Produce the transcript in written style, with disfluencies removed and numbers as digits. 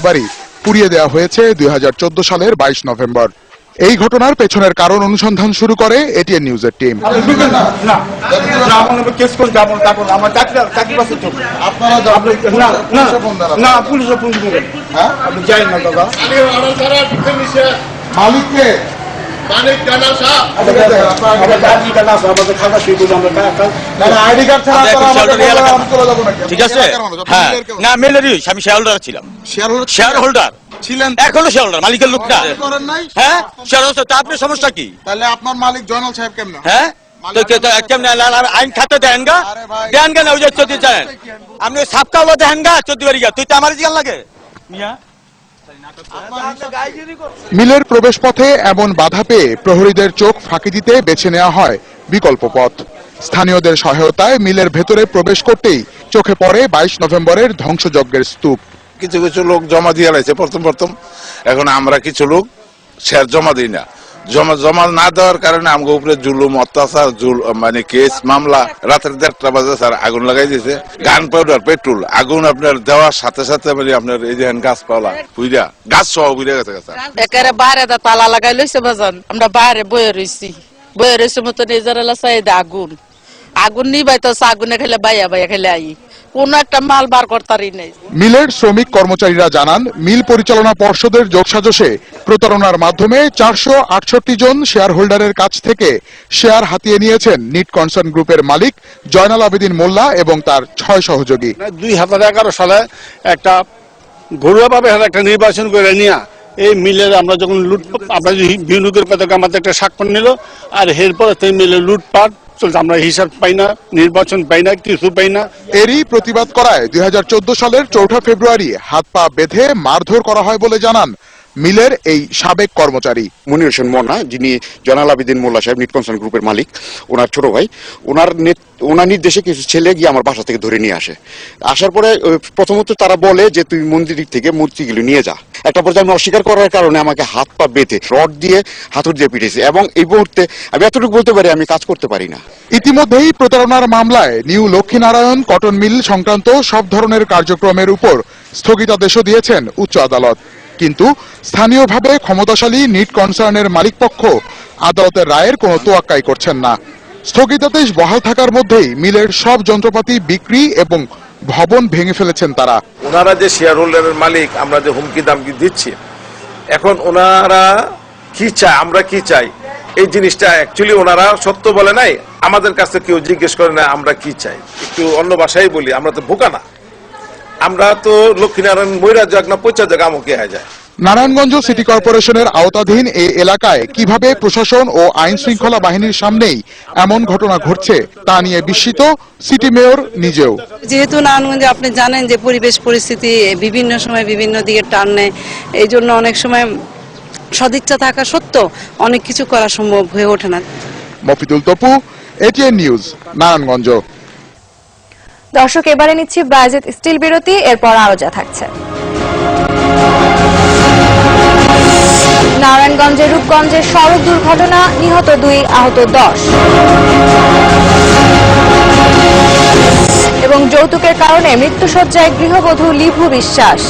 বাড়ি পুড়িয়ে দেওয়া হয়েছে 2014 সালের 22 নভেম্বর। এই ঘটনার পেছনের কারণ অনুসন্ধান শুরু করে এটিএন নিউজের টিম। ঠিক আছে, না মেলেরই আমি শেয়ার হোল্ডার ছিলাম, শেয়ার হোল্ডার ছিলেন, এখনো শেয়ার হোল্ডার, মালিকের লোক না। হ্যাঁ, শেয়ার হোল্ডার তা আপনার সমস্যা কি? তাহলে আপনার মালিক জয়নাল সাহেব কেমন? হ্যাঁ, আইন খাতে দেন গা, দেন গা না, ওই যে 14 চান আপনি সাপকাওলা দেন গা 14 বাড়ি গা, তুই তো আমার জিগাল লাগে। মিলের প্রবেশ পথে এমন বাধা পেয়ে প্রহরীদের চোখ ফাঁকি দিতে বেছে নেওয়া হয় বিকল্প পথ। স্থানীয়দের সহায়তায় মিলের ভেতরে প্রবেশ করতেই চোখে পড়ে 22 নভেম্বরের ধ্বংসযজ্ঞের স্তূপ। কিছু কিছু লোক জমা দিয়ে লাইছে প্রথম, এখন আমরা কিছু লোক শেয়ার জমা দিই না। জমা না দেওয়ার কারণে আমাদের উপরে জুলুম, অত্যাচার, মানে কেস মামলা। রাতের 1:30 বাজে স্যার আগুন লাগাই দিয়েছে, গান পাউডার, পেট্রোল, আগুন আপনার দেওয়ার সাথে সাথে মানে আপনার এই যে গাছপালা পুইরা, গাছ সহ পুইরা গেছে। একেবারে বাইরে তালা লাগাই লইছে বাজান, আমরা বাইরে বয়ে রয়েছি মতো নিজেরা চাইদা আগুন নিবাইতেছে, আগুনে খেলে বাইয়া খেলে আই কোন একটা মাল বার করতারই নেই। মিলের শ্রমিক কর্মচারীরা জানান, মিল পরিচালনা পর্ষদের যোগসাজশে প্রতারণার মাধ্যমে 468 জন শেয়ার হোল্ডারের কাছ থেকে শেয়ার হাতিয়ে নিয়েছেন নিট কনসার্ন গ্রুপের মালিক জয়নাল আবেদিন মোল্লা এবং তার 6 সহযোগী। 2011 সালে একটা ঘরোয়াভাবে একটা নির্বাচন করে নিয়ে এই মিলের আমরা যখন আপনার বিনিয়োগের কথা আমাদের একটা স্বাক্ষর নিল, আর এরপরে সেই মিলের লুটপাট আমরা হিসাব পাই না, নির্বাচন পাই না, কিছু পাই না। এরই প্রতিবাদ করায় 2014 সালের 4 ফেব্রুয়ারি হাত পা বেঁধে মারধর করা হয় বলে জানান মিলের এই সাবেক কর্মচারী মনির হোসেন মোনা, যিনি জয়নাল আবেদিন মোল্লা সাহেব নিট কনসার্ন গ্রুপের মালিক, ওনার ছোট ভাই। ওনার নির্দেশে কিছু ছেলে গিয়ে আমার বাসা থেকে ধরে নিয়ে আসার পরে প্রথমত তারা বলে যে তুই মন্দির থেকে মূর্তিগুলো নিয়ে যা। একটা পর্যায়ে আমি অস্বীকার করার কারণে আমাকে হাত পা বেঁধে রড দিয়ে হাতুড় দিয়ে পিটেছে, এবং এই মুহূর্তে আমি এতটুকু বলতে পারি আমি কাজ করতে পারি না। ইতিমধ্যেই প্রতারণার মামলায় নিউ লক্ষ্মীনারায়ণ কটন মিল সংক্রান্ত সব ধরনের কার্যক্রমের উপর স্থগিতাদেশও দিয়েছেন উচ্চ আদালত। কিন্তু স্থানীয়ভাবে ক্ষমতাশালী নিট কনসার্নের মালিকপক্ষ আদালতের রায়ের কোনো তোয়াক্কাই করছেন না। স্থগিতাদেশ বহাল থাকার মধ্যেই মিলের সব যন্ত্রপাতি বিক্রি এবং ভবন ভেঙে ফেলেছেন তারা। ওনারা যে শেয়ার হোল্ডারের মালিক, আমরা যে হুমকি দামকি দিচ্ছি, এখন ওনারা কি চায়, আমরা কি চাই, এই জিনিসটা অ্যাকচুয়ালি ওনারা সত্য বলে নাই, আমাদের কাছে কেউ জিজ্ঞেস করে না আমরা কি চাই। একটু অন্য ভাষায় বলি, আমরা তো বোকা না, আমরা তো লক্ষ্মীনারায়ণ ময়রা যাক না পচা যাক আমকে হয়ে যায়। নারায়ণগঞ্জ সিটি কর্পোরেশনের আওতাধীন এই এলাকায় কিভাবে প্রশাসন ও আইন শৃঙ্খলা বাহিনীর সামনেই এমন ঘটনা ঘটছে তা নিয়ে বিস্মিত সিটি মেয়র নিজেও। যেহেতু নারায়ণগঞ্জে আপনি জানেন যে পরিবেশ পরিস্থিতি বিভিন্ন সময় বিভিন্ন দিকে টান নেয়, এই জন্য অনেক সময় সদিচ্ছা থাকা সত্ত্বেও অনেক কিছু করা সম্ভব হয়ে ওঠে না। Mofidul Tapu, ATN news, Narayanganj. দর্শক, এবারে নিচ্ছি বাজেট স্টিল বিরতি, এরপর আরো যা থাকছে। নারায়ণগঞ্জের রূপগঞ্জে সড়ক দুর্ঘটনা, নিহত 2, আহত 10। এবং যৌতুকের কারণে মৃত্যুশয্যায় গৃহবধূ লিভু বিশ্বাস।